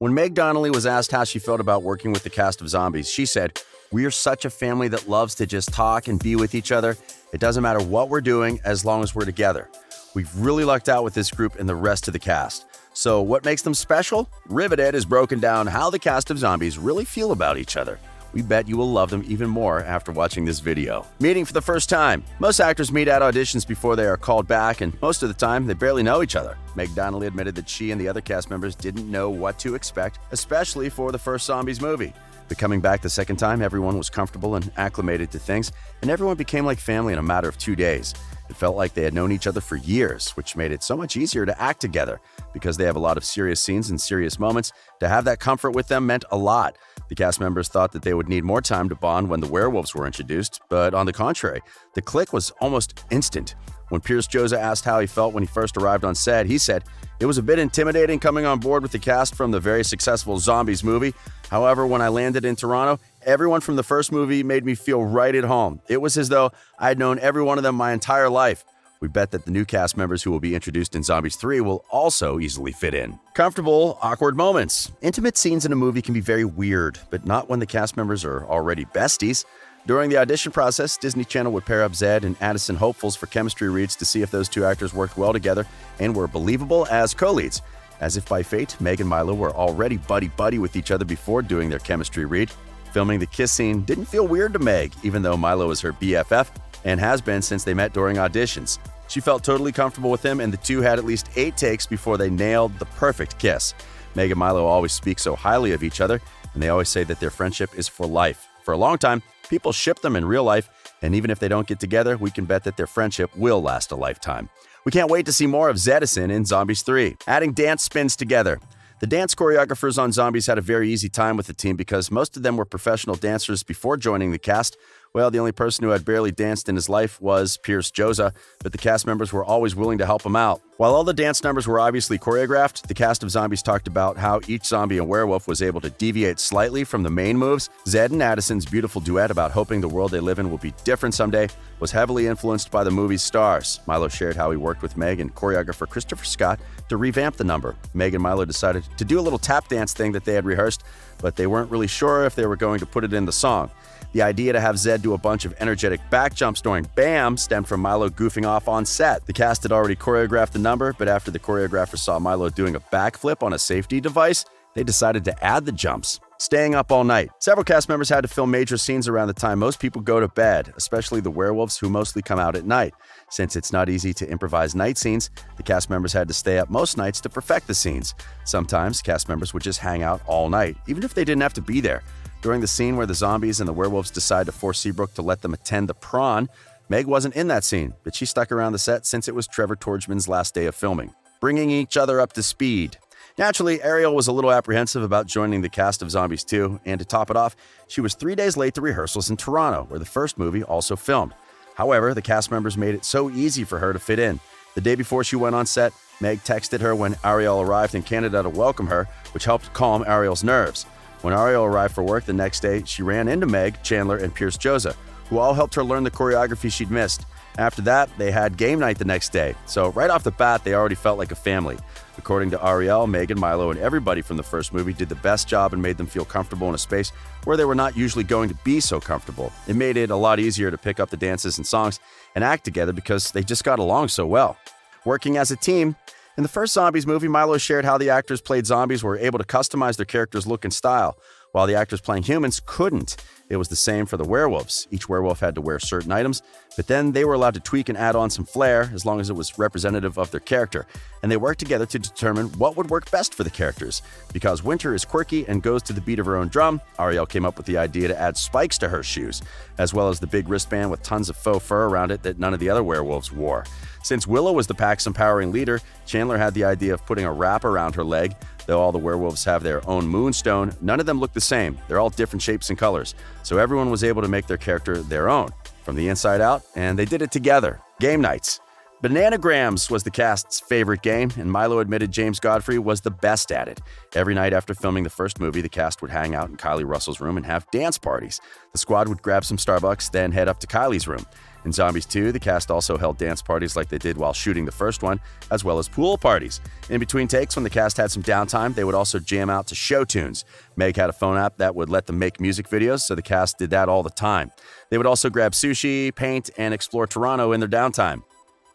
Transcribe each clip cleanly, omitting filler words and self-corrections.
When Meg Donnelly was asked how she felt about working with the cast of Zombies, she said, "We are such a family that loves to just talk and be with each other. It doesn't matter what we're doing as long as we're together. We've really lucked out with this group and the rest of the cast." So what makes them special? Riveted has broken down how the cast of Zombies really feel about each other. We bet you will love them even more after watching this video. Meeting for the first time. Most actors meet at auditions before they are called back, and most of the time, they barely know each other. Meg Donnelly admitted that she and the other cast members didn't know what to expect, especially for the first Zombies movie. But coming back the second time, everyone was comfortable and acclimated to things, and everyone became like family in a matter of 2 days. It felt like they had known each other for years, which made it so much easier to act together. Because they have a lot of serious scenes and serious moments, to have that comfort with them meant a lot. The cast members thought that they would need more time to bond when the werewolves were introduced, but on the contrary, the click was almost instant. When Pierce Joza asked how he felt when he first arrived on set, he said, "It was a bit intimidating coming on board with the cast from the very successful Zombies movie. However, when I landed in Toronto, everyone from the first movie made me feel right at home. It was as though I'd known every one of them my entire life." We bet that the new cast members who will be introduced in Zombies 3 will also easily fit in. Comfortable, awkward moments. Intimate scenes in a movie can be very weird, but not when the cast members are already besties. During the audition process, Disney Channel would pair up Zed and Addison hopefuls for chemistry reads to see if those two actors worked well together and were believable as co-leads. As if by fate, Meg and Milo were already buddy-buddy with each other before doing their chemistry read. Filming the kiss scene didn't feel weird to Meg, even though Milo is her BFF and has been since they met during auditions. She felt totally comfortable with him, and the two had at least 8 takes before they nailed the perfect kiss. Meg and Milo always speak so highly of each other, and they always say that their friendship is for life. For a long time, people ship them in real life, and even if they don't get together, we can bet that their friendship will last a lifetime. We can't wait to see more of Zedison in Zombies 3. Adding dance spins together. The dance choreographers on Zombies had a very easy time with the team because most of them were professional dancers before joining the cast. Well, the only person who had barely danced in his life was Pierce Joza, but the cast members were always willing to help him out. While all the dance numbers were obviously choreographed, the cast of Zombies talked about how each zombie and werewolf was able to deviate slightly from the main moves. Zed and Addison's beautiful duet about hoping the world they live in will be different someday was heavily influenced by the movie's stars. Milo shared how he worked with Meg and choreographer Christopher Scott to revamp the number. Meg and Milo decided to do a little tap dance thing that they had rehearsed, but they weren't really sure if they were going to put it in the song. The idea to have Zed do a bunch of energetic back jumps during BAM stemmed from Milo goofing off on set. The cast had already choreographed the number, but after the choreographer saw Milo doing a backflip on a safety device, they decided to add the jumps. Staying up all night. Several cast members had to film major scenes around the time most people go to bed, especially the werewolves who mostly come out at night. Since it's not easy to improvise night scenes, the cast members had to stay up most nights to perfect the scenes. Sometimes, cast members would just hang out all night, even if they didn't have to be there. During the scene where the zombies and the werewolves decide to force Seabrook to let them attend the prawn, Meg wasn't in that scene, but she stuck around the set since it was Trevor Torchman's last day of filming. Bringing each other up to speed. Naturally, Ariel was a little apprehensive about joining the cast of Zombies 2, and to top it off, she was 3 days late to rehearsals in Toronto, where the first movie also filmed. However, the cast members made it so easy for her to fit in. The day before she went on set, Meg texted her when Ariel arrived in Canada to welcome her, which helped calm Ariel's nerves. When Ariel arrived for work the next day, she ran into Meg, Chandler, and Pierce Joza, who all helped her learn the choreography she'd missed. After that, they had game night the next day, so right off the bat, they already felt like a family. According to Ariel, Meg and Milo and everybody from the first movie did the best job and made them feel comfortable in a space where they were not usually going to be so comfortable. It made it a lot easier to pick up the dances and songs and act together because they just got along so well. Working as a team. In the first Zombies movie, Milo shared how the actors played zombies were able to customize their characters' look and style, while the actors playing humans couldn't. It was the same for the werewolves. Each werewolf had to wear certain items, but then they were allowed to tweak and add on some flair as long as it was representative of their character, and they worked together to determine what would work best for the characters. Because Winter is quirky and goes to the beat of her own drum, Ariel came up with the idea to add spikes to her shoes, as well as the big wristband with tons of faux fur around it that none of the other werewolves wore. Since Willow was the pack's empowering leader, Chandler had the idea of putting a wrap around her leg. Though all the werewolves have their own moonstone, none of them look the same. They're all different shapes and colors, so everyone was able to make their character their own, from the inside out, and they did it together. Game nights. Bananagrams was the cast's favorite game, and Milo admitted James Godfrey was the best at it. Every night after filming the first movie, the cast would hang out in Kylie Russell's room and have dance parties. The squad would grab some Starbucks, then head up to Kylie's room. In Zombies 2, the cast also held dance parties like they did while shooting the first one, as well as pool parties. In between takes, when the cast had some downtime, they would also jam out to show tunes. Meg had a phone app that would let them make music videos, so the cast did that all the time. They would also grab sushi, paint, and explore Toronto in their downtime.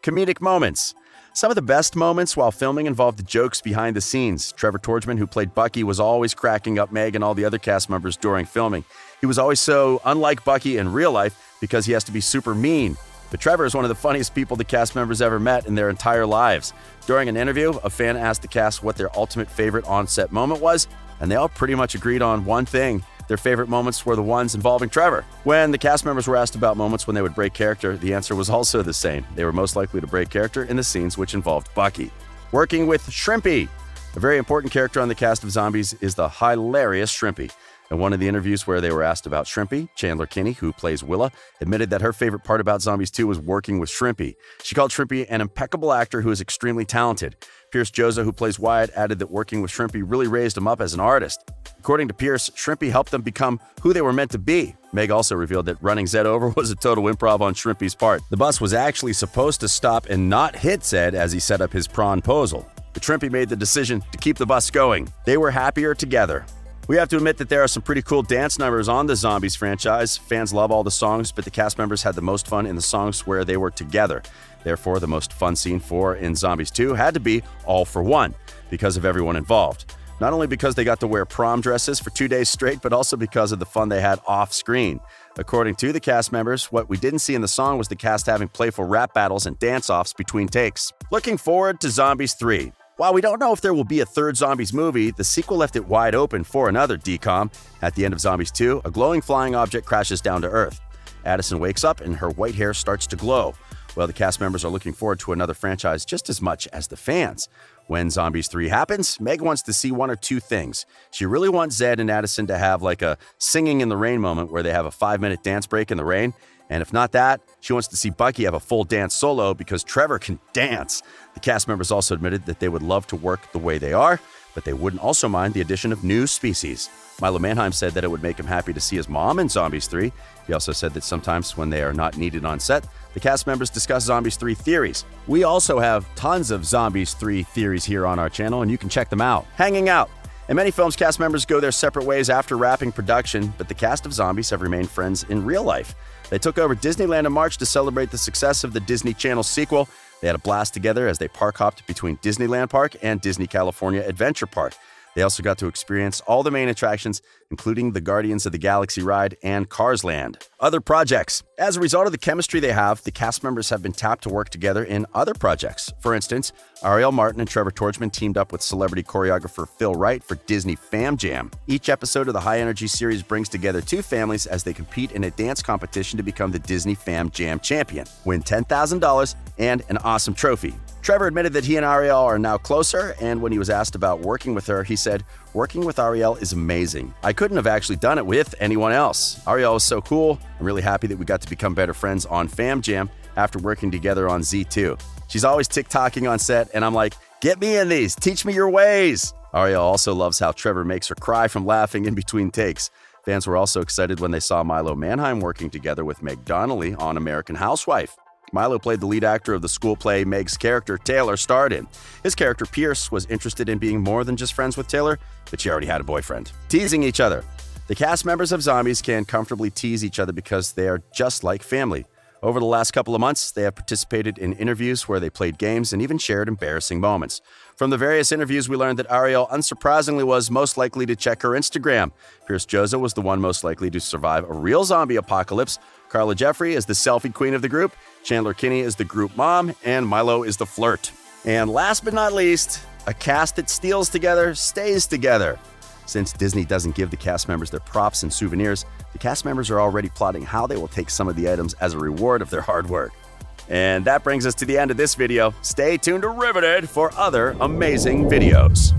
Comedic moments. Some of the best moments while filming involved the jokes behind the scenes. Trevor Torchman, who played Bucky, was always cracking up Meg and all the other cast members during filming. He was always so unlike Bucky in real life because he has to be super mean. But Trevor is one of the funniest people the cast members ever met in their entire lives. During an interview, a fan asked the cast what their ultimate favorite on-set moment was, and they all pretty much agreed on one thing. Their favorite moments were the ones involving Trevor. When the cast members were asked about moments when they would break character, the answer was also the same. They were most likely to break character in the scenes which involved Bucky. Working with Shrimpy. A very important character on the cast of Zombies is the hilarious Shrimpy. In one of the interviews where they were asked about Shrimpy, Chandler Kinney, who plays Willa, admitted that her favorite part about Zombies 2 was working with Shrimpy. She called Shrimpy an impeccable actor who is extremely talented. Pierce Joza, who plays Wyatt, added that working with Shrimpy really raised him up as an artist. According to Pierce, Shrimpy helped them become who they were meant to be. Meg also revealed that running Zed over was a total improv on Shrimpy's part. The bus was actually supposed to stop and not hit Zed as he set up his prawn-posal. But Shrimpy made the decision to keep the bus going. They were happier together. We have to admit that there are some pretty cool dance numbers on the Zombies franchise. Fans love all the songs, but the cast members had the most fun in the songs where they were together. Therefore, the most fun scene in Zombies 2 had to be All for One, because of everyone involved. Not only because they got to wear prom dresses for 2 days straight, but also because of the fun they had off-screen. According to the cast members, what we didn't see in the song was the cast having playful rap battles and dance-offs between takes. Looking forward to Zombies 3. While we don't know if there will be a third Zombies movie, the sequel left it wide open for another decom. At the end of Zombies 2, a glowing flying object crashes down to Earth. Addison wakes up and her white hair starts to glow. Well, the cast members are looking forward to another franchise just as much as the fans. When Zombies 3 happens, Meg wants to see one or two things. She really wants Zed and Addison to have like a singing in the rain moment where they have a 5-minute dance break in the rain. And if not that, she wants to see Bucky have a full dance solo because Trevor can dance. The cast members also admitted that they would love to work the way they are, but they wouldn't also mind the addition of new species. Milo Manheim said that it would make him happy to see his mom in Zombies 3. He also said that sometimes when they are not needed on set, the cast members discuss Zombies 3 theories. We also have tons of Zombies 3 theories here on our channel, and you can check them out. Hanging out. In many films, cast members go their separate ways after wrapping production, but the cast of Zombies have remained friends in real life. They took over Disneyland in March to celebrate the success of the Disney Channel sequel. They had a blast together as they park hopped between Disneyland Park and Disney California Adventure Park. They also got to experience all the main attractions, including the Guardians of the Galaxy ride and Cars Land. Other projects. As a result of the chemistry they have, the cast members have been tapped to work together in other projects. For instance, Ariel Martin and Trevor Torchman teamed up with celebrity choreographer Phil Wright for Disney Fam Jam. Each episode of the High Energy series brings together two families as they compete in a dance competition to become the Disney Fam Jam champion, win $10,000 and an awesome trophy. Trevor admitted that he and Ariel are now closer, and when he was asked about working with her, he said, "Working with Ariel is amazing. I couldn't have actually done it with anyone else. Ariel was so cool. I'm really happy that we got to become better friends on Fam Jam after working together on Z2. She's always TikToking on set, and I'm like, get me in these, teach me your ways." Ariel also loves how Trevor makes her cry from laughing in between takes. Fans were also excited when they saw Milo Manheim working together with Meg Donnelly on American Housewife. Milo played the lead actor of the school play Meg's character Taylor starred in. His character Pierce was interested in being more than just friends with Taylor, but she already had a boyfriend. Teasing each other. The cast members of Zombies can comfortably tease each other because they are just like family. Over the last couple of months, they have participated in interviews where they played games and even shared embarrassing moments. From the various interviews, we learned that Ariel, unsurprisingly, was most likely to check her Instagram. Pierce Joza was the one most likely to survive a real zombie apocalypse. Carla Jeffrey is the selfie queen of the group. Chandler Kinney is the group mom. And Milo is the flirt. And last but not least, a cast that steals together stays together. Since Disney doesn't give the cast members their props and souvenirs, the cast members are already plotting how they will take some of the items as a reward of their hard work. And that brings us to the end of this video. Stay tuned to Riveted for other amazing videos.